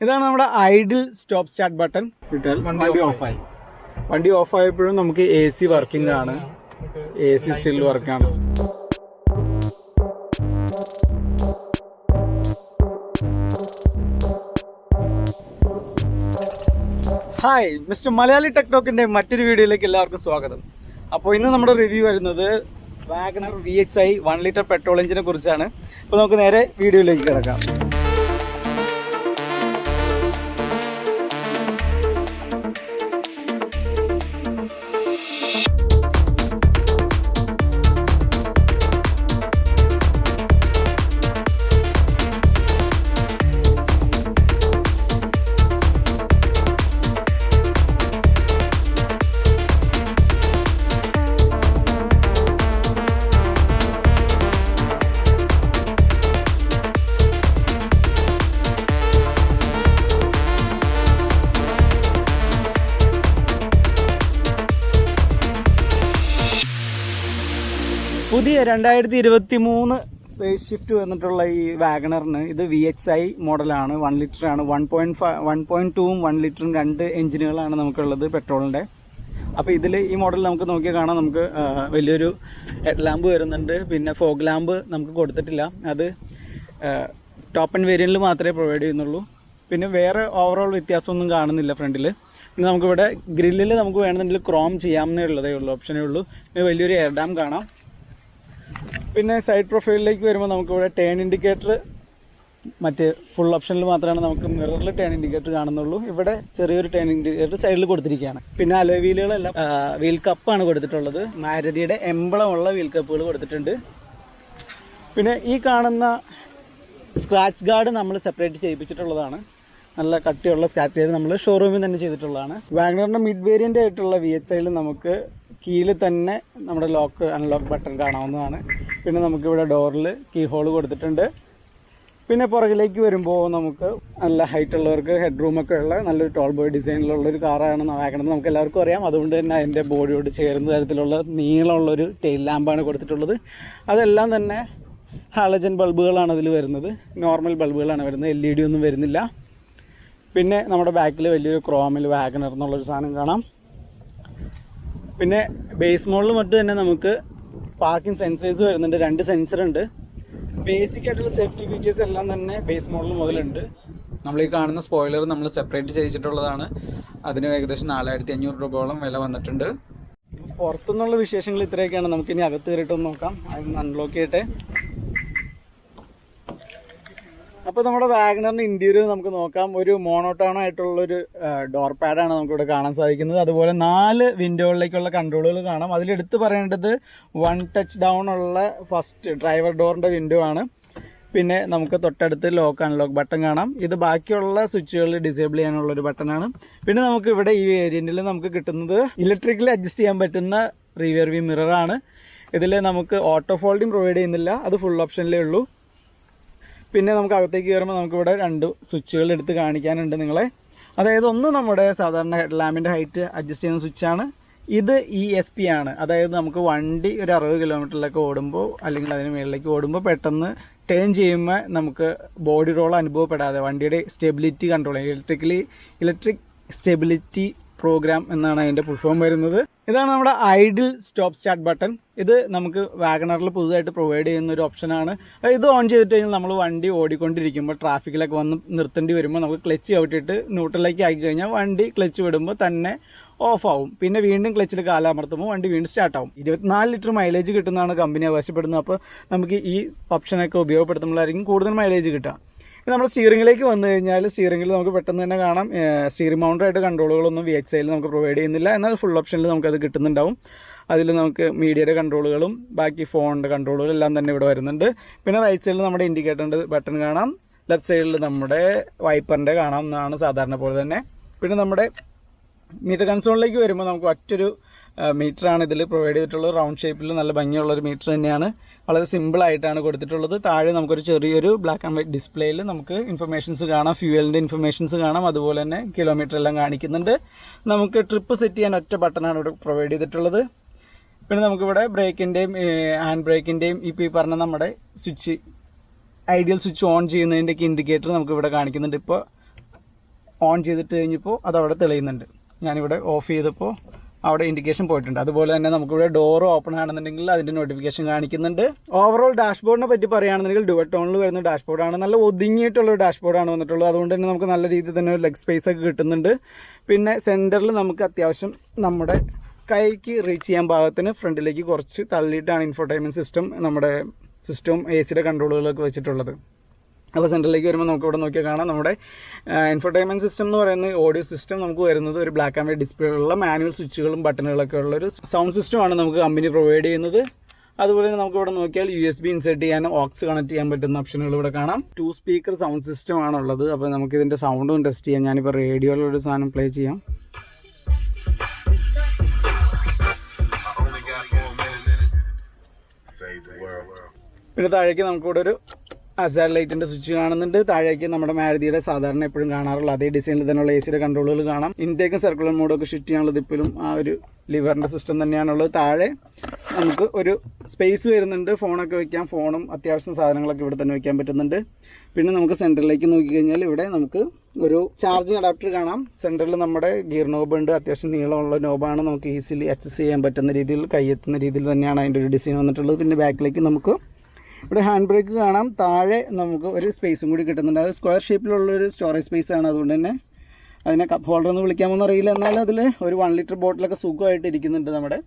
ഇതാണ് നമ്മുടെ idle stop start button. ഇട്ടാൽ വണ്ടി ഓഫായി. വണ്ടി ഓഫായപ്പോഴും നമുക്ക് AC വർക്കിംഗ് ആണ്, AC സ്റ്റിൽ വർക്കാണ്. ഹായ്, മിസ്റ്റർ മലയാളി ടെക് ടോക്കിന്റെ മറ്റൊരു വീഡിയോയിലേക്ക് എല്ലാവർക്കും സ്വാഗതം. അപ്പോൾ ഇന്ന് നമ്മുടെ റിവ്യൂ വരുന്നത് വാഗണർ VXi 1 ലിറ്റർ പെട്രോൾ എഞ്ചിനെ കുറിച്ചാണ്. അപ്പോൾ നമുക്ക് നേരെ വീഡിയോയിലേക്ക് കിടക്കാം. പുതിയ 2023 ഫേസ് ഷിഫ്റ്റ് വന്നിട്ടുള്ള ഈ വാഗണറിന് ഇത് VXi മോഡലാണ്. 1 ലിറ്റർ ആണ്. 1.2ഉം 1 ലിറ്ററും രണ്ട് എഞ്ചിനുകളാണ് നമുക്കുള്ളത് പെട്രോളിൻ്റെ. അപ്പോൾ ഇതിൽ ഈ മോഡൽ നമുക്ക് നോക്കിയാൽ കാണാം, നമുക്ക് വലിയൊരു ഹെഡ് ലാമ്പ് വരുന്നുണ്ട്. പിന്നെ ഫോഗ് ലാമ്പ് നമുക്ക് കൊടുത്തിട്ടില്ല, അത് ടോപ്പ് ആൻഡ് വേരിയൻറ്റിൽ മാത്രമേ പ്രൊവൈഡ് ചെയ്യുന്നുള്ളൂ. പിന്നെ വേറെ ഓവറോൾ വ്യത്യാസമൊന്നും കാണുന്നില്ല ഫ്രണ്ടിൽ. പിന്നെ നമുക്കിവിടെ ഗ്രില്ലിൽ നമുക്ക് വേണമെന്നുണ്ടെങ്കിൽ ക്രോം ചെയ്യാമെന്നേ ഉള്ളതേ ഉള്ളൂ, ഓപ്ഷനേ ഉള്ളൂ. പിന്നെ വലിയൊരു എയർ ഡാം കാണാം. പിന്നെ സൈഡ് പ്രൊഫൈലിലേക്ക് വരുമ്പോൾ നമുക്കിവിടെ ടേൺ ഇൻഡിക്കേറ്റർ മറ്റേ ഫുൾ ഓപ്ഷനിൽ മാത്രമാണ് നമുക്ക് മിററിൽ ടേൺ ഇൻഡിക്കേറ്റർ കാണുന്നുള്ളൂ. ഇവിടെ ചെറിയൊരു ടേൺ ഇൻഡിക്കേറ്റർ സൈഡിൽ കൊടുത്തിരിക്കുകയാണ്. പിന്നെ അലോയ് വീലുകളെല്ലാം വീൽ കപ്പാണ് കൊടുത്തിട്ടുള്ളത്. മാരുതിയുടെ എംബ്ലമുള്ള വീൽ കപ്പുകൾ കൊടുത്തിട്ടുണ്ട്. പിന്നെ ഈ കാണുന്ന സ്ക്രാച്ച് ഗാർഡ് നമ്മൾ സെപ്പറേറ്റ് ചെയ്യിപ്പിച്ചിട്ടുള്ളതാണ്. നല്ല കട്ടിയുള്ള സ്ക്രാച്ച് ഗാർഡ് നമ്മൾ ഷോറൂമിൽ തന്നെ ചെയ്തിട്ടുള്ളതാണ്. വാഗണറിൻ്റെ മിഡ് വേരിയൻ്റ് ആയിട്ടുള്ള VXiയിൽ നമുക്ക് കീയിൽ തന്നെ നമ്മുടെ ലോക്ക് അൺലോക്ക് ബട്ടൺ കാണാവുന്നതാണ്. പിന്നെ നമുക്കിവിടെ ഡോറിൽ കീ ഹോൾ കൊടുത്തിട്ടുണ്ട്. പിന്നെ പുറകിലേക്ക് വരുമ്പോൾ നമുക്ക് നല്ല ഹൈറ്റ് ഉള്ളവർക്ക് ഹെഡ് റൂമൊക്കെ ഉള്ള നല്ലൊരു ടോൾ ബോയ് ഡിസൈനിലുള്ളൊരു കാറാണ് വാഗണർ. നമുക്ക് എല്ലാവർക്കും അറിയാം. അതുകൊണ്ട് തന്നെ അതിൻ്റെ ബോഡിയോട് ചേർന്ന തരത്തിലുള്ള നീളമുള്ളൊരു ടെയിൽ ലാമ്പാണ് കൊടുത്തിട്ടുള്ളത്. അതെല്ലാം തന്നെ ഹാലജൻ ബൾബുകളാണ് അതിൽ വരുന്നത്. നോർമൽ ബൾബുകളാണ് വരുന്നത്, LED ഒന്നും വരുന്നില്ല. പിന്നെ നമ്മുടെ ബാക്കിൽ വലിയൊരു ക്രോമിൽ വാഗണർ എന്നുള്ളൊരു സാധനം കാണാം. പിന്നെ ബേസ് മോഡൽ മറ്റും തന്നെ നമുക്ക് പാർക്കിംഗ് സെൻസേഴ്സ് വരുന്നുണ്ട്. 2 സെൻസർ ഉണ്ട്. ബേസിക് ആയിട്ടുള്ള സേഫ്റ്റി ഫീച്ചേഴ്സ് എല്ലാം തന്നെ ബേസ് മോഡൽ മുതലുണ്ട്. നമ്മൾ ഈ കാണുന്ന സ്പോയിലർ നമ്മൾ സെപ്പറേറ്റ് ചെയ്തിട്ടുള്ളതാണ്. അതിന് ഏകദേശം 4500 രൂപയോളം വില വന്നിട്ടുണ്ട്. പുറത്തുനിന്നുള്ള വിശേഷങ്ങൾ ഇത്രയൊക്കെയാണ്. നമുക്കിനി അകത്ത് കയറിയിട്ടൊന്ന് നോക്കാം. അതൊന്ന് അൺലോക്ക് ചെയ്യട്ടെ. അപ്പോൾ നമ്മുടെ വാഗണറിൻ്റെ ഇൻറ്റീരിയർ നമുക്ക് നോക്കാം. ഒരു മോണോട്ടോൺ ആയിട്ടുള്ളൊരു ഡോർ പാഡാണ് നമുക്കിവിടെ കാണാൻ സാധിക്കുന്നത്. അതുപോലെ 4 വിൻഡോകളിലേക്കുള്ള കൺട്രോളുകൾ കാണാം. അതിലെടുത്ത് പറയേണ്ടത് 1 ടച്ച് ഡൗൺ ഉള്ള ഫസ്റ്റ് ഡ്രൈവർ ഡോറിൻ്റെ വിൻഡോ ആണ്. പിന്നെ നമുക്ക് തൊട്ടടുത്ത് ലോക്ക് അൺലോക്ക് ബട്ടൺ കാണാം. ഇത് ബാക്കിയുള്ള സ്വിച്ചുകൾ ഡിസേബിൾ ചെയ്യാനുള്ളൊരു ബട്ടണാണ്. പിന്നെ നമുക്ക് ഇവിടെ ഈ വേരിയൻറ്റിൽ നമുക്ക് കിട്ടുന്നത് ഇലക്ട്രിക്കലി അഡ്ജസ്റ്റ് ചെയ്യാൻ പറ്റുന്ന റിയർ വ്യൂ മിററാണ്. ഇതിൽ നമുക്ക് ഓട്ടോ ഫോൾഡിങ് പ്രൊവൈഡ് ചെയ്യുന്നില്ല, അത് ഫുൾ ഓപ്ഷനിലേ ഉള്ളൂ. പിന്നെ നമുക്ക് അകത്തേക്ക് കയറുമ്പോൾ നമുക്കിവിടെ 2 സ്വിച്ചുകൾ എടുത്ത് കാണിക്കാനുണ്ട് നിങ്ങളെ. അതായത് ഒന്ന് നമ്മുടെ സാധാരണ ഹെഡ് ലാമ്പിൻ്റെ ഹൈറ്റ് അഡ്ജസ്റ്റ് ചെയ്യുന്ന സ്വിച്ചാണ്. ഇത് ESP ആണ്. അതായത് നമുക്ക് വണ്ടി ഒരു 60 കിലോമീറ്ററിലൊക്കെ ഓടുമ്പോൾ അല്ലെങ്കിൽ അതിന് മുകളിലേക്ക് ഓടുമ്പോൾ പെട്ടെന്ന് ടേൺ ചെയ്യുമ്പോൾ നമുക്ക് ബോഡി റോൾ അനുഭവപ്പെടാതെ വണ്ടിയുടെ സ്റ്റെബിലിറ്റി കൺട്രോൾ ചെയ്യും. ഇലക്ട്രിക് സ്റ്റെബിലിറ്റി പ്രോഗ്രാം എന്നാണ് അതിൻ്റെ ഫുൾ ഫോം വരുന്നത്. ഇതാണ് നമ്മുടെ ഐഡിൽ സ്റ്റോപ്പ് സ്റ്റാർട്ട് ബട്ടൺ. ഇത് നമുക്ക് വാഗണറിൽ പുതുതായിട്ട് പ്രൊവൈഡ് ചെയ്യുന്ന ഒരു ഓപ്ഷനാണ്. ഇത് ഓൺ ചെയ്തിട്ട് കഴിഞ്ഞാൽ നമ്മൾ വണ്ടി ഓടിക്കൊണ്ടിരിക്കുമ്പോൾ ട്രാഫിക്കിലൊക്കെ വന്ന് നിർത്തേണ്ടി വരുമ്പോൾ നമുക്ക് ക്ലച്ച് ചവിട്ടിയിട്ട് ന്യൂട്രലിലേക്ക് ആക്കി കഴിഞ്ഞാൽ വണ്ടി ക്ലച്ച് വിടുമ്പോൾ തന്നെ ഓഫ് ആവും. പിന്നെ വീണ്ടും ക്ലച്ചിൽ കാലമർത്തുമ്പോൾ വണ്ടി വീണ്ടും സ്റ്റാർട്ടാവും. 24 ലിറ്റർ മൈലേജ് കിട്ടുന്നതാണ് കമ്പനി അവകാശപ്പെടുന്നത്. അപ്പോൾ നമുക്ക് ഈ ഓപ്ഷനൊക്കെ ഉപയോഗപ്പെടുത്തുമ്പോഴായിരിക്കും കൂടുതൽ മൈലേജ് കിട്ടുക. നമ്മൾ സ്റ്റിയറിംഗിലേക്ക് വന്നു കഴിഞ്ഞാൽ സ്റ്റിയറിംഗിൽ നമുക്ക് പെട്ടെന്ന് തന്നെ കാണാം സ്റ്റിയറിംഗ് മൗണ്ടറായിട്ട് കൺട്രോളുകളൊന്നും VXiയിൽ നമുക്ക് പ്രൊവൈഡ് ചെയ്യുന്നില്ല. എന്നാൽ ഫുൾ ഓപ്ഷനിൽ നമുക്കത് കിട്ടുന്നുണ്ടാവും. അതിൽ നമുക്ക് മീഡിയയുടെ കൺട്രോളുകളും ബാക്കി ഫോണിൻ്റെ കൺട്രോളുകളും എല്ലാം തന്നെ ഇവിടെ വരുന്നുണ്ട്. പിന്നെ റൈറ്റ് സൈഡിൽ നമ്മുടെ ഇൻഡിക്കേറ്ററിൻ്റെ ബട്ടൺ കാണാം. ലെഫ്റ്റ് സൈഡിൽ നമ്മുടെ വൈപ്പറിൻ്റെ കാണാം എന്നാണ് സാധാരണ പോലെ തന്നെ. പിന്നെ നമ്മുടെ മീറ്റർ കൺസോളിലേക്ക് വരുമ്പോൾ നമുക്ക് ഒറ്റൊരു മീറ്ററാണ് ഇതിൽ പ്രൊവൈഡ് ചെയ്തിട്ടുള്ളത്. റൗണ്ട് ഷേപ്പിൽ നല്ല ഭംഗിയുള്ളൊരു മീറ്റർ തന്നെയാണ്. വളരെ സിമ്പിളായിട്ടാണ് കൊടുത്തിട്ടുള്ളത്. താഴെ നമുക്കൊരു ചെറിയൊരു ബ്ലാക്ക് ആൻഡ് വൈറ്റ് ഡിസ്പ്ലേയിൽ നമുക്ക് ഇൻഫർമേഷൻസ് കാണാം, ഫ്യൂവലിൻ്റെ ഇൻഫർമേഷൻസ് കാണാം. അതുപോലെ തന്നെ കിലോമീറ്റർ എല്ലാം കാണിക്കുന്നുണ്ട്. നമുക്ക് ട്രിപ്പ് സെറ്റ് ചെയ്യാൻ ഒറ്റ ബട്ടണാണ് ഇവിടെ പ്രൊവൈഡ് ചെയ്തിട്ടുള്ളത്. പിന്നെ നമുക്കിവിടെ ബ്രേക്കിൻ്റെയും ഹാൻഡ് ബ്രേക്കിൻ്റെയും ഇപ്പോൾ ഈ പറഞ്ഞ നമ്മുടെ സ്വിച്ച് ഐഡിയൽ സ്വിച്ച് ഓൺ ചെയ്യുന്നതിൻ്റെയൊക്കെ ഇൻഡിക്കേറ്റർ നമുക്കിവിടെ കാണിക്കുന്നുണ്ട്. ഇപ്പോൾ ഓൺ ചെയ്തിട്ട് കഴിഞ്ഞപ്പോൾ അതവിടെ തെളിയുന്നുണ്ട്. ഞാനിവിടെ ഓഫ് ചെയ്തപ്പോൾ അവിടെ ഇൻഡിക്കേഷൻ പോയിട്ടുണ്ട്. അതുപോലെ തന്നെ നമുക്കിവിടെ ഡോർ ഓപ്പൺ ആണെന്നുണ്ടെങ്കിൽ അതിൻ്റെ നോട്ടിഫിക്കേഷൻ കാണിക്കുന്നുണ്ട്. ഓവറോൾ ഡാഷ്ബോർഡിനെ പറ്റി പറയുകയാണെന്നുണ്ടെങ്കിൽ ഡുവൽ ടോണിൽ വരുന്ന ഡാഷ്ബോർഡാണ്. നല്ല ഒതുങ്ങിയിട്ടുള്ള ഒരു ഡാഷ്ബോർഡാണ് വന്നിട്ടുള്ളത്. അതുകൊണ്ട് തന്നെ നമുക്ക് നല്ല രീതിയിൽ തന്നെ ഒരു ലെഗ് സ്പേസ് ഒക്കെ കിട്ടുന്നുണ്ട്. പിന്നെ സെൻറ്ററിൽ നമുക്ക് അത്യാവശ്യം നമ്മുടെ കൈക്ക് റീച്ച് ചെയ്യാൻ പാകത്തിന് ഫ്രണ്ടിലേക്ക് കുറച്ച് തള്ളിയിട്ടാണ് ഇൻഫോർടൈൻമെൻറ്റ് സിസ്റ്റം നമ്മുടെ സിസ്റ്റവും AC-യുടെ കൺട്രോളുകളൊക്കെ വെച്ചിട്ടുള്ളത്. അപ്പോൾ സെൻറ്ററിലേക്ക് വരുമ്പോൾ നമുക്ക് ഇവിടെ നോക്കിയാൽ കാണാം നമ്മുടെ ഇൻഫോർടൈൻമെൻറ്റ് സിസ്റ്റം എന്ന് പറയുന്ന ഓഡിയോ സിസ്റ്റം നമുക്ക് വരുന്നത് ഒരു ബ്ലാക്ക് ആൻഡ് വൈറ്റ് ഡിസ്പ്ലേ ഉള്ള മാനുവൽ സ്വിച്ചുകളും ബട്ടണുകളൊക്കെ ഉള്ളൊരു സൗണ്ട് സിസ്റ്റമാണ് നമുക്ക് കമ്പനി പ്രൊവൈഡ് ചെയ്യുന്നത്. അതുപോലെ തന്നെ നമുക്ക് ഇവിടെ നോക്കിയാൽ USB ഇൻസേർട്ട് ചെയ്യാനും ഓക്സ് കണക്ട് ചെയ്യാൻ പറ്റുന്ന ഓപ്ഷനുകൾ ഇവിടെ കാണാം. 2 സ്പീക്കർ സൗണ്ട് സിസ്റ്റം ആണുള്ളത്. അപ്പോൾ നമുക്ക് ഇതിൻ്റെ സൗണ്ടും ടെസ്റ്റ് ചെയ്യാം. ഞാനിപ്പോൾ റേഡിയോയിലൊരു സാധനം പ്ലേ ചെയ്യാം. പിന്നെ താഴേക്ക് നമുക്കിവിടെ ഒരു ഹസാർഡ് ലൈറ്റിൻ്റെ സ്വിച്ച് കാണുന്നുണ്ട്. താഴേക്ക് നമ്മുടെ മാരുതിയുടെ സാധാരണ എപ്പോഴും കാണാറുള്ള അതേ ഡിസൈനിൽ തന്നെയുള്ള AC-യുടെ കൺട്രോളുകൾ കാണാം. ഇൻടേക്കും സർക്കുലർ മോഡൊക്കെ ഷിഫ്റ്റ് ചെയ്യാനുള്ളത് ഇപ്പോഴും ആ ഒരു ലിവറിൻ്റെ സിസ്റ്റം തന്നെയാണുള്ളത്. താഴെ നമുക്ക് ഒരു സ്പേസ് വരുന്നുണ്ട്. ഫോണൊക്കെ വയ്ക്കാം. ഫോണും അത്യാവശ്യം സാധനങ്ങളൊക്കെ ഇവിടെ തന്നെ വയ്ക്കാൻ പറ്റുന്നുണ്ട്. പിന്നെ നമുക്ക് സെൻറ്ററിലേക്ക് നോക്കിക്കഴിഞ്ഞാൽ ഇവിടെ നമുക്ക് ഒരു ചാർജിങ് അഡാപ്റ്റർ കാണാം. സെൻറ്ററിൽ നമ്മുടെ ഗിയർ നോബ് ഉണ്ട്. അത്യാവശ്യം നീളമുള്ള നോബാണ്. നമുക്ക് ഈസിലി അക്സസ് ചെയ്യാൻ പറ്റുന്ന രീതിയിൽ കൈയെത്തുന്ന രീതിയിൽ തന്നെയാണ് അതിൻ്റെ ഒരു ഡിസൈൻ വന്നിട്ടുള്ളത്. പിന്നെ ബാക്കിലേക്ക് നമുക്ക് ഇവിടെ ഹാൻഡ് ബ്രേക്ക് കാണാം. താഴെ നമുക്ക് ഒരു സ്പേസും കൂടി കിട്ടുന്നുണ്ട്. അത് സ്ക്വയർ ഷേപ്പിലുള്ളൊരു സ്റ്റോറേജ് സ്പേസ് ആണ്. അതുകൊണ്ട് തന്നെ അതിനെ കപ്പ് ഹോൾഡർ എന്ന് വിളിക്കാമെന്ന് അറിയില്ല. എന്നാലും അതിൽ ഒരു 1 ലിറ്റർ ബോട്ടിലൊക്കെ സുഖമായിട്ട് ഇരിക്കുന്നുണ്ട് നമ്മുടെ.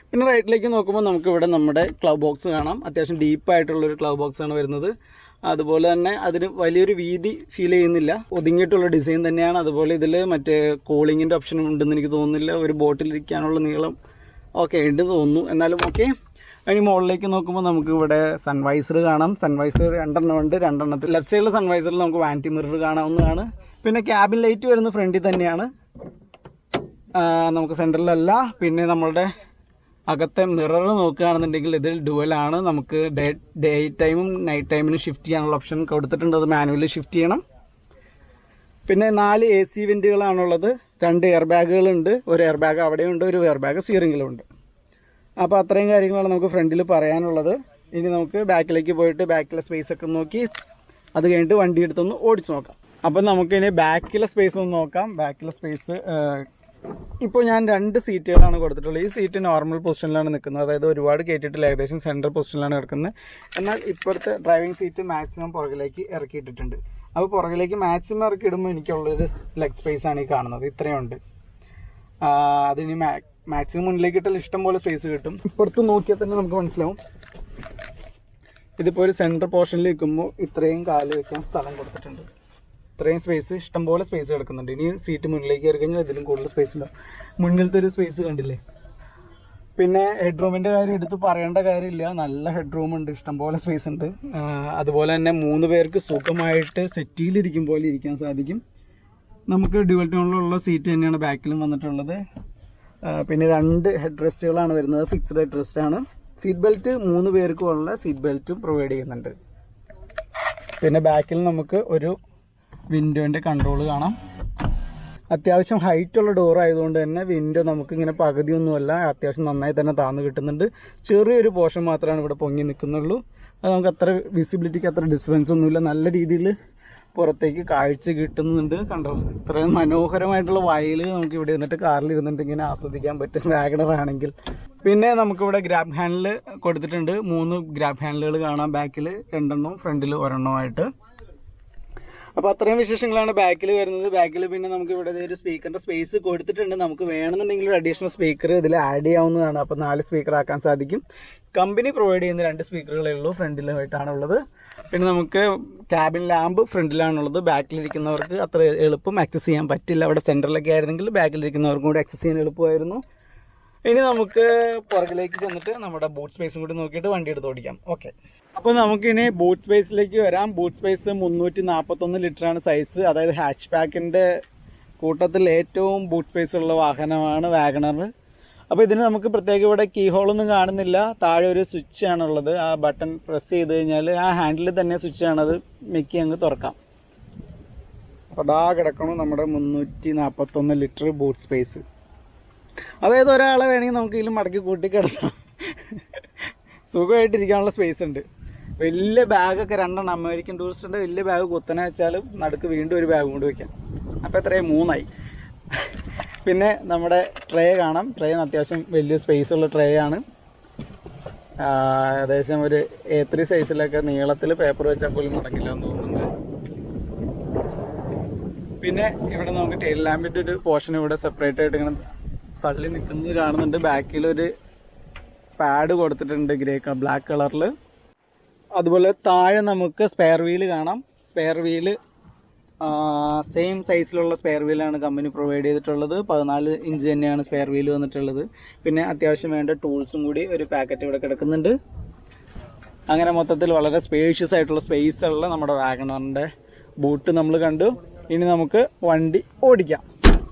പിന്നെ റൈറ്റിലേക്ക് നോക്കുമ്പോൾ നമുക്ക് ഇവിടെ നമ്മുടെ ക്ലൗ ബോക്സ് കാണാം. അത്യാവശ്യം ഡീപ്പായിട്ടുള്ളൊരു ക്ലൗ ബോക്സ് ആണ് വരുന്നത്. അതുപോലെ തന്നെ അതിന് വലിയൊരു വീതി ഫീൽ ചെയ്യുന്നില്ല. ഒതുങ്ങിയിട്ടുള്ള ഡിസൈൻ തന്നെയാണ്. അതുപോലെ ഇതിൽ മറ്റേ കൂളിങ്ങിൻ്റെ ഓപ്ഷൻ ഉണ്ടെന്ന് എനിക്ക് തോന്നുന്നില്ല. ഒരു ബോട്ടിലിരിക്കാനുള്ള നീളം ഓക്കെ ഉണ്ടെന്ന് തോന്നുന്നു. എന്നാലും ഓക്കെ. അതിന് മുകളിലേക്ക് നോക്കുമ്പോൾ നമുക്ക് ഇവിടെ സൺവൈസർ കാണാം. സൺവൈസർ 2 ഉണ്ട്. 2 ലെഫ്റ്റ് സൈഡിലെ സൺവൈസറിൽ നമുക്ക് വാനിറ്റി മിറർ കാണാവുന്നതാണ്. പിന്നെ ക്യാബിൻ ലൈറ്റ് വരുന്ന ഫ്രണ്ടിൽ തന്നെയാണ്, നമുക്ക് സെൻറ്ററിലല്ല. പിന്നെ നമ്മളുടെ അകത്തെ മിറർ നോക്കുകയാണെന്നുണ്ടെങ്കിൽ ഇതിൽ ഡുവലാണ്. നമുക്ക് ഡേ ടൈമും നൈറ്റ് ടൈമിനും ഷിഫ്റ്റ് ചെയ്യാനുള്ള ഓപ്ഷൻ കൊടുത്തിട്ടുണ്ട്. അത് മാനുവലി ഷിഫ്റ്റ് ചെയ്യണം. പിന്നെ 4 AC വെൻറ്റുകളാണുള്ളത്. 2 എയർ ബാഗുകളുണ്ട്. ഒരു എയർ ബാഗ് അവിടെയുണ്ട്, ഒരു എയർ ബാഗ് സ്റ്റിയറിംഗിലുണ്ട്. അപ്പോൾ അത്രയും കാര്യങ്ങളാണ് നമുക്ക് ഫ്രണ്ടിൽ പറയാനുള്ളത്. ഇനി നമുക്ക് ബാക്കിലേക്ക് പോയിട്ട് ബാക്കിലെ സ്പേസ് ഒക്കെ നോക്കി അത് കഴിഞ്ഞിട്ട് വണ്ടി എടുത്തൊന്ന് ഓടിച്ച് നോക്കാം. അപ്പം നമുക്കിനി ബാക്കിലെ സ്പേസ് ഒന്ന് നോക്കാം. ബാക്കിലെ സ്പേസ് ഇപ്പോൾ ഞാൻ 2 സീറ്റുകളാണ് കൊടുത്തിട്ടുള്ളത്. ഈ സീറ്റ് നോർമൽ പൊസിഷനിലാണ് നിൽക്കുന്നത്. അതായത് ഒരുപാട് കയറ്റിയിട്ടില്ല, ഏകദേശം സെൻട്രൽ പൊസിഷനിലാണ് കിടക്കുന്നത്. എന്നാൽ ഇപ്പോഴത്തെ ഡ്രൈവിംഗ് സീറ്റ് മാക്സിമം പുറകിലേക്ക് ഇറക്കിയിട്ടിട്ടുണ്ട്. അപ്പോൾ പുറകിലേക്ക് മാക്സിമം ഇറക്കിയിടുമ്പോൾ എനിക്കുള്ളൊരു ലെഗ് സ്പേസ് ആണ് ഈ കാണുന്നത്. ഇത്രയുണ്ട്. അതിന് മാക്സിമം മുന്നിലേക്ക് ഇട്ടാൽ ഇഷ്ടം പോലെ സ്പേസ് കിട്ടും. ഇപ്പുറത്ത് നോക്കിയാൽ തന്നെ നമുക്ക് മനസ്സിലാവും. ഇതിപ്പോൾ ഒരു സെൻട്രൽ പോർഷനിൽ നിൽക്കുമ്പോൾ ഇത്രയും കാല് വയ്ക്കാൻ സ്ഥലം കൊടുത്തിട്ടുണ്ട്. ഇത്രയും സ്പേസ്, ഇഷ്ടംപോലെ സ്പേസ് കിടക്കുന്നുണ്ട്. ഇനി സീറ്റ് മുന്നിലേക്ക് കയറി കഴിഞ്ഞാൽ ഇതിലും കൂടുതൽ സ്പേസ് ഉണ്ടാവും. മുന്നിലത്തെ ഒരു സ്പേസ് കണ്ടില്ലേ. പിന്നെ ഹെഡ് റൂമിൻ്റെ കാര്യം എടുത്ത് പറയേണ്ട കാര്യമില്ല. നല്ല ഹെഡ് റൂം ഉണ്ട്, ഇഷ്ടംപോലെ സ്പേസ് ഉണ്ട്. അതുപോലെ തന്നെ 3 പേർക്ക് സുഖമായിട്ട് സെറ്റിയിലിരിക്കും പോലെ ഇരിക്കാൻ സാധിക്കും. നമുക്ക് ഡ്യുവൽ ടോണിലുള്ള സീറ്റ് തന്നെയാണ് ബാക്കിലും വന്നിട്ടുള്ളത്. പിന്നെ 2 ഹെഡ് റെസ്റ്റുകളാണ് വരുന്നത്. ഫിക്സ്ഡ് ഹെഡ് റെസ്റ്റ് ആണ്. സീറ്റ് ബെൽറ്റ് 3 പേർക്കുമുള്ള സീറ്റ് ബെൽറ്റും പ്രൊവൈഡ് ചെയ്യുന്നുണ്ട്. പിന്നെ ബാക്കിൽ നമുക്ക് ഒരു വിൻഡോൻ്റെ കൺട്രോൾ കാണാം. അത്യാവശ്യം ഹൈറ്റുള്ള ഡോർ ആയതുകൊണ്ട് തന്നെ വിൻഡോ നമുക്കിങ്ങനെ പകുതിയൊന്നുമല്ല, അത്യാവശ്യം നന്നായി തന്നെ താന്ന് കിട്ടുന്നുണ്ട്. ചെറിയൊരു പോർഷൻ മാത്രമാണ് ഇവിടെ പൊങ്ങി നിൽക്കുന്നുള്ളൂ. അത് നമുക്ക് അത്ര വിസിബിലിറ്റിക്ക് അത്ര ഡിസ്റ്റൻസ് ഒന്നുമില്ല. നല്ല രീതിയിൽ പുറത്തേക്ക് കാഴ്ച കിട്ടുന്നുണ്ട്. കണ്ടോ, ഇത്രയും മനോഹരമായിട്ടുള്ള വയൽ നമുക്ക് ഇവിടെ ഇരുന്നിട്ട് കാറിൽ ഇരുന്നിട്ട് ഇങ്ങനെ ആസ്വദിക്കാൻ പറ്റും വാഗണർ ആണെങ്കിൽ. പിന്നെ നമുക്കിവിടെ ഗ്രാബ് ഹാൻഡിൽ കൊടുത്തിട്ടുണ്ട്. 3 ഗ്രാബ് ഹാൻഡിലുകൾ കാണാം. ബാക്കിൽ 2 ഫ്രണ്ടിൽ 1 അപ്പോൾ അത്രയും വിശേഷങ്ങളാണ് ബാക്കിൽ വരുന്നത്. ബാക്കിൽ പിന്നെ നമുക്ക് ഇവിടെ ഒരു സ്പീക്കറിൻ്റെ സ്പേസ് കൊടുത്തിട്ടുണ്ട്. നമുക്ക് വേണമെന്നുണ്ടെങ്കിൽ ഒരു അഡീഷണൽ സ്പീക്കർ ഇതിൽ ആഡ് ചെയ്യാവുന്നതാണ്. അപ്പോൾ 4 സ്പീക്കർ ആക്കാൻ സാധിക്കും. കമ്പനി പ്രൊവൈഡ് ചെയ്യുന്ന 2 സ്പീക്കറുകളേ ഉള്ളൂ, ഫ്രണ്ടിലായിട്ടാണുള്ളത്. പിന്നെ നമുക്ക് ക്യാബിൻ ലാമ്പ് ഫ്രണ്ടിലാണുള്ളത്. ബാക്കിലിരിക്കുന്നവർക്ക് അത്ര എളുപ്പം ആക്സസ് ചെയ്യാൻ പറ്റില്ല. അവിടെ സെൻറ്ററിലൊക്കെ ആയിരുന്നെങ്കിൽ ബാക്കിലിരിക്കുന്നവർക്കും കൂടി ആക്സസ് ചെയ്യാൻ എളുപ്പമായിരുന്നു. ഇനി നമുക്ക് പുറകിലേക്ക് ചെന്നിട്ട് നമ്മുടെ ബൂട്ട് സ്പേസും കൂടി നോക്കിയിട്ട് വണ്ടി എടുത്ത് ഓടിക്കാം. ഓക്കെ, അപ്പോൾ നമുക്കിനി ബൂട്ട് സ്പേസിലേക്ക് വരാം. ബൂട്ട് സ്പേസ് 341 ലിറ്ററാണ് സൈസ്. അതായത് ഹാച്ച് ബാക്കിൻ്റെ കൂട്ടത്തിൽ ഏറ്റവും ബൂട്ട് സ്പേസ് ഉള്ള വാഹനമാണ് വാഗണർ. അപ്പോൾ ഇതിന് നമുക്ക് പ്രത്യേകം ഇവിടെ കീ ഹോളൊന്നും കാണുന്നില്ല. താഴെ ഒരു സ്വിച്ച് ആണുള്ളത്. ആ ബട്ടൺ പ്രസ് ചെയ്ത് കഴിഞ്ഞാൽ ആ ഹാൻഡിൽ തന്നെ സ്വിച്ച് ആണത് മെക്കി അങ്ങ് തുറക്കാം. അപ്പോൾ അതാ കിടക്കണം നമ്മുടെ 341 ലിറ്റർ ബൂട്ട് സ്പേസ്. അതായത് ഒരാളെ വേണമെങ്കിൽ നമുക്ക് ഇതിൽ മടക്കി കൂട്ടി കിടക്കാം. സുഖമായിട്ടിരിക്കാനുള്ള സ്പേസ് ഉണ്ട്. വലിയ ബാഗൊക്കെ 2 അമേരിക്കൻ ടൂറിസ്റ്റിൻ്റെ വലിയ ബാഗ് കുത്തനെ വെച്ചാലും നടുക്ക് വീണ്ടും ഒരു ബാഗ് കൊണ്ട് വയ്ക്കാം. അപ്പോൾ എത്രയായി 3ആയി. പിന്നെ നമ്മുടെ ട്രേ കാണാം. ട്രേ അത്യാവശ്യം വലിയ സ്പേസ് ഉള്ള ട്രേ ആണ്. ഏകദേശം ഒരു A3 സൈസിലൊക്കെ നീളത്തിൽ പേപ്പർ വെച്ചാൽ പോലും മുടങ്ങില്ല എന്ന് തോന്നുന്നുണ്ട്. പിന്നെ ഇവിടെ നമുക്ക് ടെയിൽ ലാമ്പിൻ്റെ ഒരു പോർഷൻ ഇവിടെ സെപ്പറേറ്റ് ആയിട്ട് ഇങ്ങനെ തള്ളി നിൽക്കുന്നത് കാണുന്നുണ്ട്. ബാക്കിലൊരു പാഡ് കൊടുത്തിട്ടുണ്ട് ബ്ലാക്ക് കളറിൽ. അതുപോലെ താഴെ നമുക്ക് സ്പെയർ വീല് കാണാം. സ്പെയർ വീല് സെയിം സൈസിലുള്ള സ്പെയർ വീലാണ് കമ്പനി പ്രൊവൈഡ് ചെയ്തിട്ടുള്ളത്. 14 ഇഞ്ച് തന്നെയാണ് സ്പെയർ വീല് വന്നിട്ടുള്ളത്. പിന്നെ അത്യാവശ്യം വേണ്ട ടൂൾസും കൂടി ഒരു പാക്കറ്റ് ഇവിടെ കിടക്കുന്നുണ്ട്. അങ്ങനെ മൊത്തത്തിൽ വളരെ സ്പേഷ്യസ് ആയിട്ടുള്ള സ്പേസ് ഉള്ള നമ്മുടെ വാഗണറിൻ്റെ ബൂട്ട് നമ്മൾ കണ്ടു. ഇനി നമുക്ക് വണ്ടി ഓടിക്കാം.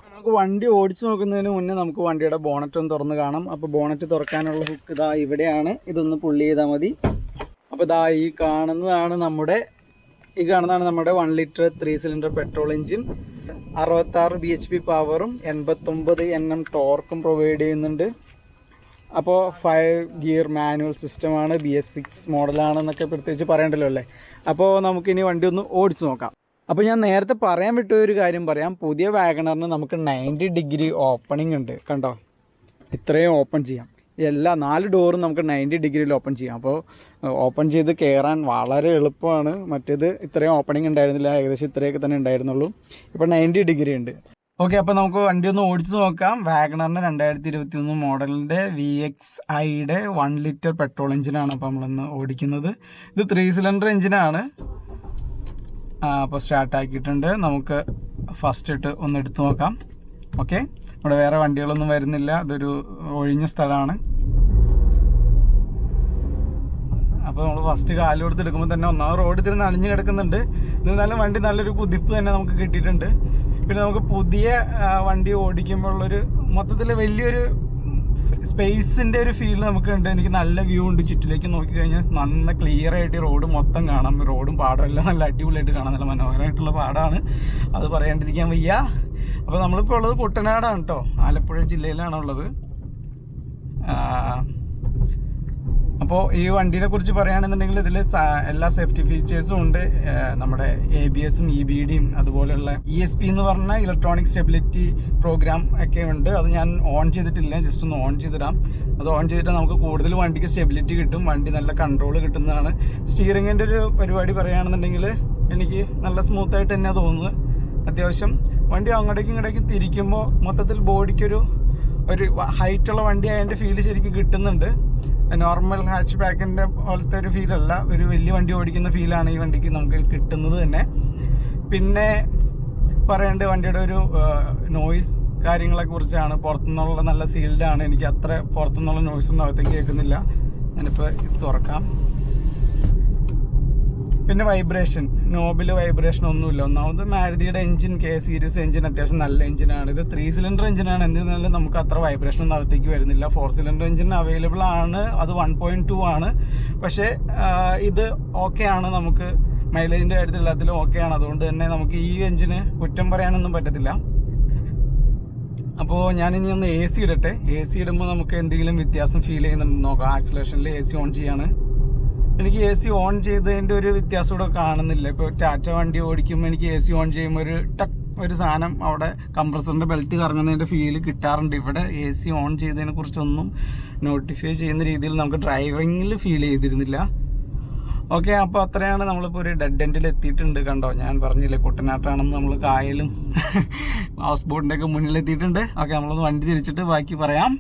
നമുക്ക് വണ്ടി ഓടിച്ചു നോക്കുന്നതിന് മുന്നേ നമുക്ക് വണ്ടിയുടെ ബോണറ്റ് ഒന്ന് തുറന്ന് കാണാം. അപ്പോൾ ബോണറ്റ് തുറക്കാനുള്ള ഹുക്ക് ഇതാ ഇവിടെയാണ്. ഇതൊന്ന് പുള്ളി ചെയ്താൽ മതി. അപ്പോൾ ഇതാ ഈ കാണുന്നതാണ് നമ്മുടെ 1 litre 3 cylinder petrol engine. 66 bhp പവറും 89 Nm ടോർക്കും പ്രൊവൈഡ് ചെയ്യുന്നുണ്ട്. അപ്പോൾ 5 ഗിയർ മാനുവൽ സിസ്റ്റമാണ്. BS6 മോഡലാണെന്നൊക്കെ പ്രത്യേകിച്ച് പറയണ്ടല്ലോ അല്ലേ. അപ്പോൾ നമുക്കിനി വണ്ടി ഒന്ന് ഓടിച്ചു നോക്കാം. അപ്പോൾ ഞാൻ നേരത്തെ പറയാൻ വിട്ട ഒരു കാര്യം പറയാം. പുതിയ വാഗണറിന് നമുക്ക് 90 ഡിഗ്രി ഓപ്പണിംഗ് ഉണ്ട്. കണ്ടോ, ഇത്രയും ഓപ്പൺ ചെയ്യാം. എല്ലാ 4 ഡോറും നമുക്ക് 90 ഡിഗ്രിയിൽ ഓപ്പൺ ചെയ്യാം. അപ്പോൾ ഓപ്പൺ ചെയ്ത് കയറാൻ വളരെ എളുപ്പമാണ്. മറ്റേത് ഇത്രയും ഓപ്പണിംഗ് ഉണ്ടായിരുന്നില്ല, ഏകദേശം ഇത്രയൊക്കെ തന്നെ ഉണ്ടായിരുന്നുള്ളൂ. ഇപ്പോൾ 90 ഡിഗ്രി ഉണ്ട്. ഓക്കെ, അപ്പോൾ നമുക്ക് വണ്ടി ഒന്ന് ഓടിച്ചു നോക്കാം. വാഗണറിൻ്റെ 2021 മോഡലിൻ്റെ VXIയുടെ 1 ലിറ്റർ പെട്രോൾ എഞ്ചിനാണ് അപ്പോൾ നമ്മളിന്ന് ഓടിക്കുന്നത്. ഇത് 3 സിലിണ്ടർ എഞ്ചിനാണ്. അപ്പോൾ സ്റ്റാർട്ടാക്കിയിട്ടുണ്ട്. നമുക്ക് ഫസ്റ്റ് ഇട്ട് ഒന്ന് എടുത്തു നോക്കാം. ഓക്കെ, ഇവിടെ വേറെ വണ്ടികളൊന്നും വരുന്നില്ല. അതൊരു ഒഴിഞ്ഞ സ്ഥലമാണ്. അപ്പോൾ നമ്മൾ ഫസ്റ്റ് കാല് കൊടുത്ത് എടുക്കുമ്പോൾ തന്നെ ഒന്നാമത് റോഡ് ഇത്തിരി നനഞ്ഞ് കിടക്കുന്നുണ്ട്. എന്നാലും വണ്ടി നല്ലൊരു കുതിപ്പ് തന്നെ നമുക്ക് കിട്ടിയിട്ടുണ്ട്. പിന്നെ നമുക്ക് പുതിയ വണ്ടി ഓടിക്കുമ്പോഴുള്ളൊരു മൊത്തത്തിൽ വലിയൊരു സ്പേസിൻ്റെ ഒരു ഫീൽ നമുക്കുണ്ട്. എനിക്ക് നല്ല വ്യൂ ഉണ്ട്. ചുറ്റിലേക്ക് നോക്കിക്കഴിഞ്ഞാൽ നല്ല ക്ലിയർ ആയിട്ട് റോഡ് മൊത്തം കാണാം. റോഡും പാടം എല്ലാം നല്ല അടിപൊളിയായിട്ട് കാണാം. നല്ല മനോഹരമായിട്ടുള്ള പാടാണ്, അത് പറയാണ്ടിരിക്കാൻ വയ്യ. അപ്പോൾ നമ്മളിപ്പോൾ ഉള്ളത് കുട്ടനാടാണ് കേട്ടോ, ആലപ്പുഴ ജില്ലയിലാണ് ഉള്ളത്. അപ്പോൾ ഈ വണ്ടീനെ കുറിച്ച് പറയുകയാണെന്നുണ്ടെങ്കിൽ ഇതിൽ എല്ലാ സേഫ്റ്റി ഫീച്ചേഴ്സും ഉണ്ട്. നമ്മുടെ ABSും EBDയും അതുപോലെയുള്ള ESP എന്ന് പറഞ്ഞ ഇലക്ട്രോണിക് സ്റ്റെബിലിറ്റി പ്രോഗ്രാം ഒക്കെ ഉണ്ട്. അത് ഞാൻ ഓൺ ചെയ്തിട്ടില്ല, ജസ്റ്റ് ഒന്ന് ഓൺ ചെയ്തിടാം. അത് ഓൺ ചെയ്തിട്ട് നമുക്ക് കൂടുതൽ വണ്ടിക്ക് സ്റ്റെബിലിറ്റി കിട്ടും, വണ്ടി നല്ല കൺട്രോൾ കിട്ടുന്നതാണ്. സ്റ്റിയറിങ്ങിൻ്റെ ഒരു പരിപാടി പറയുകയാണെന്നുണ്ടെങ്കിൽ എനിക്ക് നല്ല സ്മൂത്തായിട്ട് തന്നെയാണ് തോന്നുന്നത്. അത്യാവശ്യം വണ്ടി അങ്ങോട്ടേക്കും ഇങ്ങോട്ടേക്കും തിരിക്കുമ്പോൾ മൊത്തത്തിൽ ബോഡിക്കൊരു ഹൈറ്റുള്ള വണ്ടി അതിൻ്റെ ഫീല് ശരിക്കും കിട്ടുന്നുണ്ട്. നോർമൽ ഹാച്ച് ബാക്കിൻ്റെ പോലത്തെ ഒരു ഫീലല്ല, ഒരു വലിയ വണ്ടി ഓടിക്കുന്ന ഫീലാണ് ഈ വണ്ടിക്ക് നമുക്ക് കിട്ടുന്നത് തന്നെ. പിന്നെ പറയേണ്ടത് വണ്ടിയുടെ ഒരു നോയ്സ് കാര്യങ്ങളെ കുറിച്ചാണ്. പുറത്തുനിന്നുള്ള നല്ല സീൽഡാണ്. എനിക്ക് അത്ര പുറത്തുനിന്നുള്ള നോയ്സൊന്നും അകത്തേക്ക് കേൾക്കുന്നില്ല. ഞാനിപ്പോൾ തുറക്കാം. പിന്നെ വൈബ്രേഷൻ, നോബിൽ വൈബ്രേഷൻ ഒന്നുമില്ല. ഒന്നാമത് മാരുതിയുടെ എഞ്ചിൻ K സീരീസ് എഞ്ചിൻ അത്യാവശ്യം നല്ല എഞ്ചിനാണ്. ഇത് 3 സിലിണ്ടർ എഞ്ചിനാണ്. എന്നിരുന്നാലും നമുക്ക് അത്ര വൈബ്രേഷൻ ഒന്നും അകത്തേക്ക് വരുന്നില്ല. 4 സിലിണ്ടർ എഞ്ചിൻ അവൈലബിൾ ആണ്, അത് 1.2 ആണ്. പക്ഷേ ഇത് ഓക്കെ ആണ്. നമുക്ക് മൈലേജിൻ്റെ കാര്യത്തിൽ എല്ലാത്തിലും ഓക്കെ ആണ്. അതുകൊണ്ട് തന്നെ നമുക്ക് ഈ എഞ്ചിന് കുറ്റം പറയാനൊന്നും പറ്റത്തില്ല. അപ്പോൾ ഞാനിനി ഒന്ന് AC ഇടട്ടെ. AC ഇടുമ്പോൾ നമുക്ക് എന്തെങ്കിലും വ്യത്യാസം ഫീൽ ചെയ്യുന്നുണ്ടെന്ന് നോക്കാം. ആക്സിലേഷനിൽ AC ഓൺ ചെയ്യാണ്. എനിക്ക് AC ഓൺ ചെയ്തതിൻ്റെ ഒരു വ്യത്യാസം ഇവിടെ കാണുന്നില്ല. ഇപ്പോൾ ടാറ്റ വണ്ടി ഓടിക്കുമ്പോൾ എനിക്ക് AC ഓൺ ചെയ്യുമ്പോൾ ഒരു സാധനം അവിടെ കംപ്രസറിൻ്റെ ബെൽറ്റ് കറങ്ങുന്നതിൻ്റെ ഫീൽ കിട്ടാറുണ്ട്. ഇവിടെ AC ഓൺ ചെയ്തതിനെ കുറിച്ചൊന്നും നോട്ടിഫൈ ചെയ്യുന്ന രീതിയിൽ നമുക്ക് ഡ്രൈവിങ്ങിൽ ഫീൽ ചെയ്തിരുന്നില്ല. ഓക്കെ, അപ്പോൾ അത്രയാണ്. നമ്മളിപ്പോൾ ഒരു ഡെഡ് എൻഡിൽ എത്തിയിട്ടുണ്ട്. കണ്ടോ, ഞാൻ പറഞ്ഞില്ലേ കുട്ടനാട്ടാണെന്ന്. നമ്മൾ കായലും ഹൗസ് ബോട്ടിൻ്റെ ഒക്കെ മുന്നിലെത്തിയിട്ടുണ്ട്. ഓക്കെ, നമ്മളൊന്ന് വണ്ടി തിരിച്ചിട്ട് ബാക്കി പറയാം.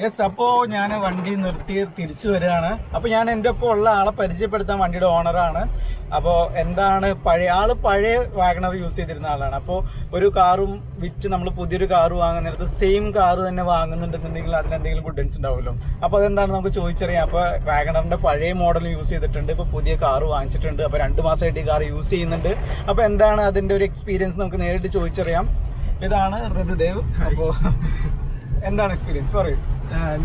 യെസ്, അപ്പോൾ ഞാൻ വണ്ടി നിർത്തി തിരിച്ചു വരികയാണ്. അപ്പോൾ ഞാൻ എൻ്റെ ഒപ്പം ഉള്ള ആളെ പരിചയപ്പെടുത്താൻ, വണ്ടിയുടെ ഓണറാണ്. അപ്പോൾ എന്താണ് പഴയ വാഗണർ യൂസ് ചെയ്തിരുന്ന ആളാണ്. അപ്പോൾ ഒരു കാറും വിറ്റ് നമ്മൾ പുതിയൊരു കാറ് വാങ്ങുന്ന നേരത്ത് സെയിം കാറ് തന്നെ വാങ്ങുന്നുണ്ടെന്നുണ്ടെങ്കിൽ അതിലെന്തെങ്കിലും ഗുഡൻസ് ഉണ്ടാവുമല്ലോ. അപ്പോൾ അതെന്താണ് നമുക്ക് ചോദിച്ചറിയാം. അപ്പോൾ വാഗണറിൻ്റെ പഴയ മോഡൽ യൂസ് ചെയ്തിട്ടുണ്ട്, ഇപ്പോൾ പുതിയ കാറ് വാങ്ങിച്ചിട്ടുണ്ട്. അപ്പോൾ 2 മാസമായിട്ട് ഈ കാർ യൂസ് ചെയ്യുന്നുണ്ട്. അപ്പോൾ എന്താണ് അതിൻ്റെ ഒരു എക്സ്പീരിയൻസ് നമുക്ക് നേരിട്ട് ചോദിച്ചറിയാം. ഇതാണ് ഋതുദേവ്. അപ്പോൾ എന്താണ് എക്സ്പീരിയൻസ് പറയൂ.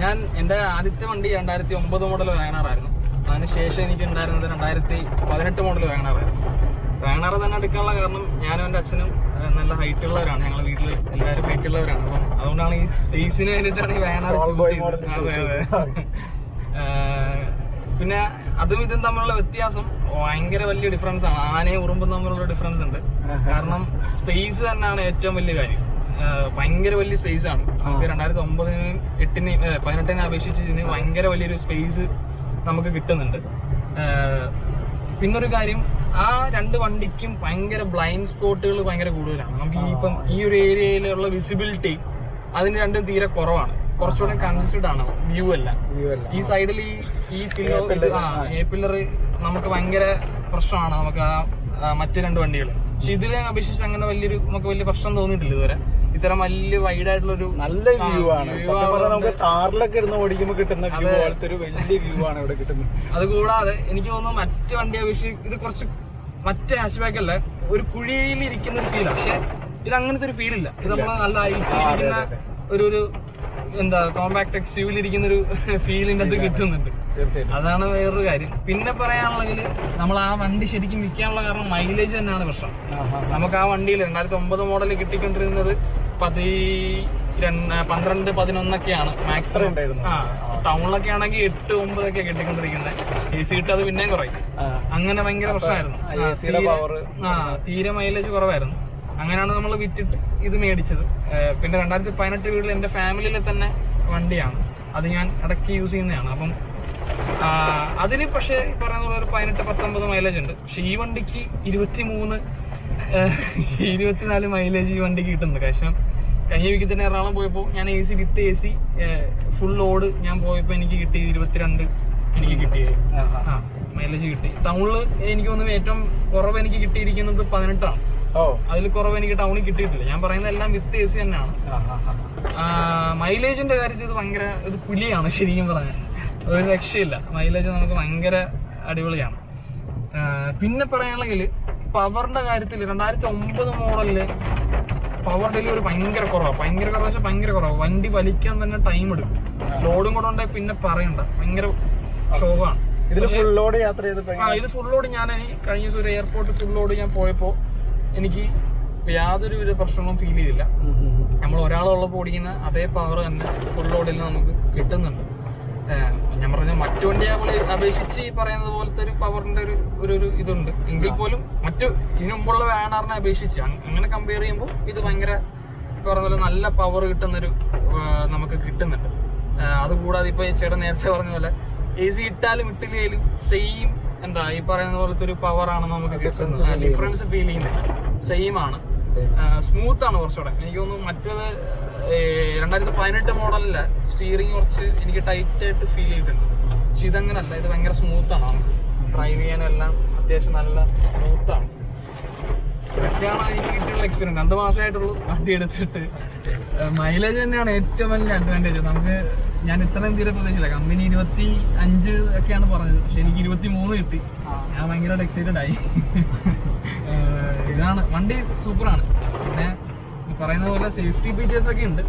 ഞാൻ എൻ്റെ ആദ്യത്തെ വണ്ടി 2009 മോഡൽ വാഗണറായിരുന്നു. അതിനുശേഷം എനിക്ക് ഉണ്ടായിരുന്നത് 2018 മോഡൽ വാഗണറായിരുന്നു. വാഗണർ തന്നെ എടുക്കാനുള്ള കാരണം ഞാനും എൻ്റെ അച്ഛനും നല്ല ഹൈറ്റ് ഉള്ളവരാണ്. ഞങ്ങളുടെ വീട്ടിൽ എല്ലാവരും ഹൈറ്റ് ഉള്ളവരാണ്. അപ്പം അതുകൊണ്ടാണ് ഈ സ്പേസിന് വേണ്ടിയിട്ടാണ് ഈ വാഗണർ ചൂസ് ചെയ്തത്. പിന്നെ അതും ഇതും തമ്മിലുള്ള വ്യത്യാസം ഭയങ്കര വലിയ ഡിഫറൻസ് ആണ്. ആനയും ഉറുമ്പും തമ്മിലുള്ള ഡിഫറൻസ് ഉണ്ട്. കാരണം സ്പേസ് തന്നെയാണ് ഏറ്റവും വലിയ കാര്യം. ഭയങ്കര വലിയ സ്പേസ് ആണ്. നമുക്ക് 2009-നും 18-നും അപേക്ഷിച്ച് ഇതിന് ഭയങ്കര വലിയൊരു സ്പേസ് നമുക്ക് കിട്ടുന്നുണ്ട്. പിന്നൊരു കാര്യം, ആ രണ്ട് വണ്ടിക്കും ഭയങ്കര ബ്ലൈൻഡ് സ്പോട്ടുകൾ ഭയങ്കര കൂടുതലാണ്. നമുക്ക് ഇപ്പം ഈ ഒരു ഏരിയയിലുള്ള വിസിബിലിറ്റി അതിന് രണ്ടും തീരെ കുറവാണ്. കുറച്ചുകൂടെ കൺസിസ്റ്റഡ് ആണ് വ്യൂ എല്ലാം. ഈ സൈഡിൽ ഈ പില്ലർ നമുക്ക് ഭയങ്കര പ്രശ്നമാണ്. നമുക്ക് മറ്റു രണ്ട് വണ്ടികൾ. പക്ഷെ ഇതിനെ അപേക്ഷിച്ച് അങ്ങനെ നമുക്ക് വലിയ പ്രശ്നം തോന്നിയിട്ടില്ല ഇതുവരെ. ഇത്തരം വലിയ വൈഡ് ആയിട്ടുള്ളൊരു നല്ല വ്യൂ ആണ്. നമുക്ക് കാറിലൊക്കെ ഇരുന്ന് ഓടിക്കുമ്പോൾ കിട്ടുന്ന വ്യൂ പോലത്തെ ഒരു വലിയ വ്യൂ ആണ് ഇവിടെ കിട്ടുന്നത്. അതുകൂടാതെ എനിക്ക് തോന്നുന്നു മറ്റു വണ്ടിയെ അപേക്ഷിച്ച് ഇത് കുറച്ച് മറ്റേ ഹാച്ച് ബാക്ക് അല്ല, ഒരു കുഴിയിൽ ഇരിക്കുന്ന ഒരു ഫീലാണ്. പക്ഷെ ഇത് അങ്ങനത്തെ ഒരു ഫീലില്ല. ഇത് നമ്മൾ നല്ല ഹൈറ്റിലിരിക്കുന്ന ഒരു എന്താ കോമ്പാക്ട് എക്സ്യൂവിൽ ഇരിക്കുന്ന ഒരു ഫീലിന്റെ അത് കിട്ടുന്നുണ്ട്. അതാണ് വേറൊരു കാര്യം. പിന്നെ പറയാനുള്ളെങ്കിൽ നമ്മൾ ആ വണ്ടി ശരിക്കും വിൽക്കാനുള്ള കാരണം മൈലേജ് തന്നെയാണ് പ്രശ്നം. നമുക്ക് ആ വണ്ടിയിൽ 2009 മോഡൽ കിട്ടിക്കൊണ്ടിരുന്നത് 12-11ഒക്കെയാണ് മാക്സിമം. ടൗണിലൊക്കെ ആണെങ്കിൽ 8-9 കിട്ടിക്കൊണ്ടിരിക്കുന്നത്. AC ഇട്ട് അത് പിന്നെയും കുറയും. അങ്ങനെ ഭയങ്കര പ്രശ്നമായിരുന്നു. തീരെ മൈലേജ് കുറവായിരുന്നു. അങ്ങനെയാണ് നമ്മൾ വിറ്റിട്ട് ഇത് മേടിച്ചത്. പിന്നെ 2018 വീട്ടിൽ എന്റെ ഫാമിലിയിലെ തന്നെ വണ്ടിയാണ്. അത് ഞാൻ ഇടയ്ക്ക് യൂസ് ചെയ്യുന്നതാണ്. അപ്പം അതിന് പക്ഷേ പറയുന്ന പോലെ ഒരു 18-19 മൈലേജ് ഉണ്ട്. പക്ഷെ ഈ വണ്ടിക്ക് 23-24 മൈലേജ് ഈ വണ്ടിക്ക് കിട്ടുന്നുണ്ട്. കാരണം കഴിഞ്ഞ വീക്കിൽ തന്നെ എറണാകുളം പോയപ്പോൾ ഞാൻ AC വിത്ത് AC ഫുൾ ലോഡ് ഞാൻ പോയപ്പോൾ എനിക്ക് കിട്ടി 22 എനിക്ക് കിട്ടിയത്. മൈലേജ് കിട്ടി. ടൗണിൽ എനിക്ക് തോന്നുന്നു ഏറ്റവും കുറവ് എനിക്ക് കിട്ടിയിരിക്കുന്നത് 18 അതിൽ കുറവ് എനിക്ക് ടൗണിൽ കിട്ടിയിട്ടില്ല. ഞാൻ പറയുന്ന എല്ലാം വിത്ത് AC തന്നെയാണ്. മൈലേജിന്റെ കാര്യത്തിൽ ഇത് ഭയങ്കര ഇത് പുലിയാണ് ശരിക്കും പറഞ്ഞാൽ. ഒരു രക്ഷയില്ല. മൈലേജ് നമുക്ക് ഭയങ്കര അടിപൊളിയാണ്. പിന്നെ പറയാണെങ്കിൽ പവറിന്റെ കാര്യത്തിൽ 2009 മോഡലില് പവർ ഡെലിവറി ഭയങ്കര കുറവാണ്. ഭയങ്കര കുറവാണ്. വണ്ടി വലിക്കാൻ തന്നെ ടൈം എടുക്കും. ലോഡും കൂടെ ഉണ്ടെങ്കിൽ പിന്നെ പറയണ്ട, ഭയങ്കര ഷോക്കാണ്. ഇത് ഫുൾ ലോഡ് യാത്ര ചെയ്തിട്ട് ഇത് ഫുൾ ലോഡ് ഞാൻ കഴിഞ്ഞ ദിവസം ഒരു എയർപോർട്ട് ഫുൾ ലോഡ് ഞാൻ പോയപ്പോ എനിക്ക് യാതൊരു വിധ പ്രശ്നങ്ങളും ഫീൽ ചെയ്തില്ല. നമ്മൾ ഒരാളുള്ളപ്പോൾ ഓടിക്കുന്ന അതേ പവർ തന്നെ ഫുൾ ലോഡിൽ നമുക്ക് കിട്ടുന്നുണ്ട്. ഞാൻ പറഞ്ഞ മറ്റു വണ്ടിയെ അപേക്ഷിച്ച് ഈ പറയുന്നത് പോലത്തെ ഒരു പവറിന്റെ ഒരു ഇതുണ്ട്. എങ്കിൽ പോലും ഇതിനു മുമ്പുള്ള വാഗണറിനെ അപേക്ഷിച്ച് അങ്ങനെ കമ്പയർ ചെയ്യുമ്പോൾ ഇത് ഭയങ്കര പറഞ്ഞ പോലെ നല്ല പവർ കിട്ടുന്നൊരു നമുക്ക് കിട്ടുന്നുണ്ട്. അതുകൂടാതെ ഇപ്പൊ ചേട്ടൻ നേരത്തെ പറഞ്ഞ പോലെ AC ഇട്ടാലും ഇട്ടില്ലെങ്കിലും സെയിം എന്താ ഈ പറയുന്ന പോലത്തെ ഒരു പവറാണ് നമുക്ക് കിട്ടുന്നത്. ഡിഫറൻസ് ഫീൽ ചെയ്യുന്നത് സെയിം ആണ്. സ്മൂത്ത് ആണ് കുറച്ചുകൂടെ. എനിക്ക് തോന്നുന്നു മറ്റേത് 2018 മോഡലില്ല സ്റ്റിയറിംഗ് കുറച്ച് എനിക്ക് ടൈറ്റ് ആയിട്ട് ഫീൽ ചെയ്തിട്ടുണ്ട്. പക്ഷെ ഇതങ്ങനല്ല. ഇത് ഭയങ്കര സ്മൂത്ത് ആണ്. നമുക്ക് ഡ്രൈവ് ചെയ്യാനും എല്ലാം അത്യാവശ്യം നല്ല സ്മൂത്ത് ആണ്. ഇതൊക്കെയാണ് എനിക്ക് കിട്ടിയുള്ള എക്സ്പീരിയൻസ്. 2 മാസമായിട്ടുള്ളൂ വണ്ടി എടുത്തിട്ട്. മൈലേജ് തന്നെയാണ് ഏറ്റവും വലിയ അഡ്വാൻറ്റേജ്. ഞാൻ ഇത്രയും തീരെ പ്രതീക്ഷിച്ചില്ല. കമ്പനി 25 ഒക്കെയാണ് പറഞ്ഞത്. പക്ഷെ എനിക്ക് 23 കിട്ടി. ഞാൻ ഭയങ്കരമായിട്ട് എക്സൈറ്റഡ് ആയി. ഇതാണ് വണ്ടി സൂപ്പറാണ്. പിന്നെ പറയുന്ന പോലെ സേഫ്റ്റി ഫീച്ചേഴ്സ് ഒക്കെ ഉണ്ട്.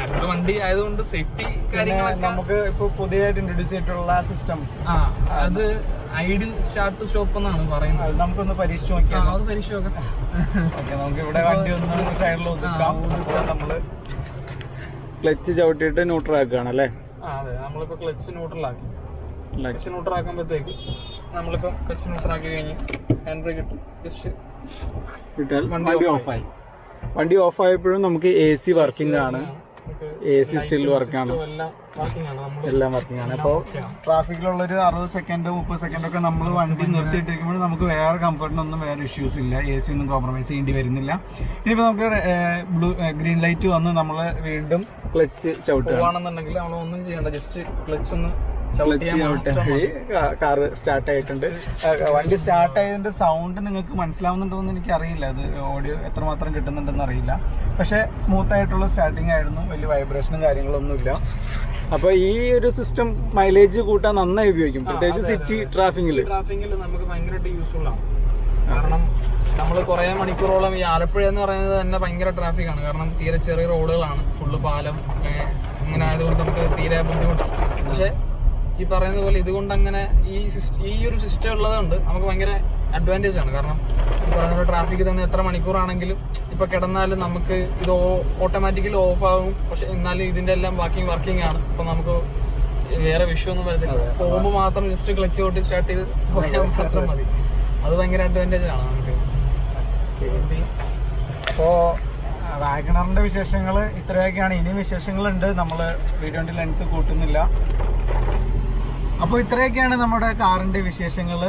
അടുത്ത വണ്ടി ആയതുകൊണ്ട് സേഫ്റ്റി കാര്യങ്ങളൊക്കെ നമുക്ക് ഇപ്പൊ പുതിയതായിട്ട് ഇൻട്രൊഡ്യൂസ് ചെയ്തിട്ടുള്ള സിസ്റ്റം അത് ഐഡിൽ സ്റ്റാർട്ട് ടു സ്റ്റോപ്പ് എന്നാണ് പറയുന്നത്. നമുക്കൊന്ന് പരീക്ഷിച്ച് നോക്കിയാൽ അത് പരീക്ഷ നോക്കാം. നമുക്ക് ഇവിടെ വണ്ടി ഒന്ന് സൈഡിൽ ഒതുക്കാം. നമ്മള് ക്ലച്ച് ചവിട്ടിയിട്ട് ന്യൂട്രൽ ആക്കുകയാണ് അല്ലേ? അതെ, നമ്മളിപ്പോ ക്ലച്ച് ന്യൂട്രലാക്കി. ക്ലച്ച് ന്യൂട്രൽ ആക്കുമ്പോഴത്തേക്ക് നമ്മളിപ്പോ ക്ലച്ച് ന്യൂട്രൽ ആക്കി കഴിഞ്ഞ് ഹാൻഡ് ബ്രേക്ക് ഇട്ടു ജസ്റ്റ് ഇട്ടാൽ വണ്ടി ഓഫായി. വണ്ടി ഓഫ് ആയപ്പോഴും നമുക്ക് AC വർക്കിംഗ് ആണ്. AC സ്റ്റിൽ വർക്കാണ്. എല്ലാം വർക്കിംഗ് ആണ്. അപ്പോൾ ട്രാഫിക്കിലുള്ള ഒരു 60 സെക്കൻഡ് 30 സെക്കൻഡ് ഒക്കെ നമ്മൾ വണ്ടി നിർത്തിയിട്ടിരിക്കുമ്പോൾ നമുക്ക് വേറെ കംഫർട്ടിനൊന്നും വേറെ ഇഷ്യൂസ് ഇല്ല. AC ഒന്നും കോംപ്രമൈസ് ചെയ്യേണ്ടി വരുന്നില്ല. ഇനിയിപ്പോൾ നമുക്ക് ഗ്രീൻ ലൈറ്റ് വന്ന് നമ്മൾ വീണ്ടും ക്ലച്ച് ചവിട്ടുകയാണെന്നുണ്ടെങ്കിൽ നമ്മൾ ഒന്നും ചെയ്യേണ്ട, ജസ്റ്റ് ക്ലച്ച് ഒന്ന് കാറ് സ്റ്റാർട്ട് ആയിട്ടുണ്ട്. വണ്ടി സ്റ്റാർട്ട് ആയതിന്റെ സൗണ്ട് നിങ്ങൾക്ക് മനസ്സിലാവുന്നുണ്ടോ എന്ന് എനിക്ക് അറിയില്ല. അത് ഓഡിയോ എത്രമാത്രം കിട്ടുന്നുണ്ടെന്ന് അറിയില്ല. പക്ഷെ സ്മൂത്ത് ആയിട്ടുള്ള സ്റ്റാർട്ടിങ് ആയിരുന്നു. വലിയ വൈബ്രേഷനും കാര്യങ്ങളൊന്നുമില്ല. അപ്പൊ ഈ ഒരു സിസ്റ്റം മൈലേജ് കൂട്ടാൻ നന്നായി ഉപയോഗിക്കും, പ്രത്യേകിച്ച് സിറ്റി ട്രാഫിക്കിൽ നമുക്ക് ഭയങ്കരമായിട്ട് യൂസ്ഫുൾ ആണ്. കാരണം നമ്മൾ കുറെ മണിക്കൂറോളം ഈ ആലപ്പുഴ എന്ന് പറയുന്നത് തന്നെ ഭയങ്കര ട്രാഫിക്കാണ്. കാരണം തീരെ ചെറിയ റോഡുകളാണ്, ഫുള്ള് പാലം അങ്ങനെ ആയതുകൊണ്ട് നമുക്ക് തീരെ ബുദ്ധിമുട്ടാണ്. പക്ഷെ ഈ പറയുന്ന പോലെ ഇതുകൊണ്ട് അങ്ങനെ ഈ ഒരു സിസ്റ്റം ഉള്ളതുകൊണ്ട് നമുക്ക് ഭയങ്കര അഡ്വാൻറ്റേജ് ആണ്. കാരണം ഈ പറയുന്ന ട്രാഫിക്കിൽ തന്നെ എത്ര മണിക്കൂറാണെങ്കിലും ഇപ്പൊ കിടന്നാലും നമുക്ക് ഇത് ഓട്ടോമാറ്റിക്കലി ഓഫ് ആകും. പക്ഷെ എന്നാലും ഇതിന്റെ എല്ലാം വർക്കിംഗ് ആണ്. ഇപ്പൊ നമുക്ക് വേറെ വിഷയമൊന്നും വരത്തില്ല. പോകുമ്പോൾ മാത്രം ജസ്റ്റ് ക്ലച്ച് ഓട്ടി സ്റ്റാർട്ട് ചെയ്ത് പോയാൽ മാത്രം മതി. അത് ഭയങ്കര അഡ്വാൻറ്റേജ് ആണ് നമുക്ക്. അപ്പോൾ വാഗണറിന്റെ വിശേഷങ്ങൾ ഇത്രയൊക്കെയാണ്. ഇനിയും വിശേഷങ്ങളുണ്ട്, നമ്മൾ വീഡിയോന്റെ ലെങ്ത് കൂട്ടുന്നില്ല. അപ്പോൾ ഇത്രയൊക്കെയാണ് നമ്മുടെ കാറിന്റെ വിശേഷങ്ങൾ.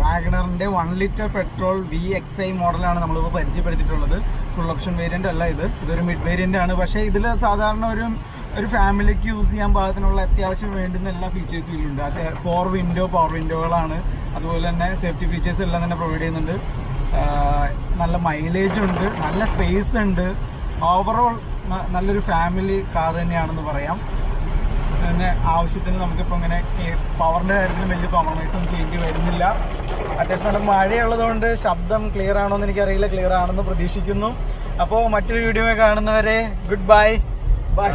വാഗണറിന്റെ 1 ലിറ്റർ പെട്രോൾ VXI മോഡലാണ് നമ്മളിപ്പോൾ പരിചയപ്പെടുത്തിയിട്ടുള്ളത്. ഫുൾ ഓപ്ഷൻ വേരിയന്റ് അല്ല ഇത്, ഇതൊരു മിഡ് വേരിയന്റ് ആണ്. പക്ഷേ ഇതിൽ സാധാരണ ഒരു ഫാമിലിക്ക് യൂസ് ചെയ്യാൻ പാകത്തിനുള്ള അത്യാവശ്യം വേണ്ടുന്ന എല്ലാ ഫീച്ചേഴ്സും ഇതിലുണ്ട്. അത് 4 വിൻഡോ പവർ വിൻഡോകളാണ്. അതുപോലെ തന്നെ സേഫ്റ്റി ഫീച്ചേഴ്സ് എല്ലാം തന്നെ പ്രൊവൈഡ് ചെയ്യുന്നുണ്ട്. നല്ല മൈലേജ് ഉണ്ട്, നല്ല സ്പേസ് ഉണ്ട്. ഓവറോൾ നല്ലൊരു ഫാമിലി കാർ തന്നെയാണെന്ന് പറയാം. പിന്നെ ആവശ്യത്തിന് നമുക്കിപ്പോൾ ഇങ്ങനെ പവറിൻ്റെ കാര്യത്തിൽ വലിയ കോംപ്രമൈസ് ഒന്നും ചെയ്യേണ്ടി വരുന്നില്ല. അത്യാവശ്യം നല്ല മഴയുള്ളതുകൊണ്ട് ശബ്ദം ക്ലിയർ ആണോ എന്ന് എനിക്കറിയില്ല. ക്ലിയർ ആണെന്ന് പ്രതീക്ഷിക്കുന്നു. അപ്പോൾ മറ്റൊരു വീഡിയോ കാണുന്നവരെ ഗുഡ് ബൈ. ബൈ.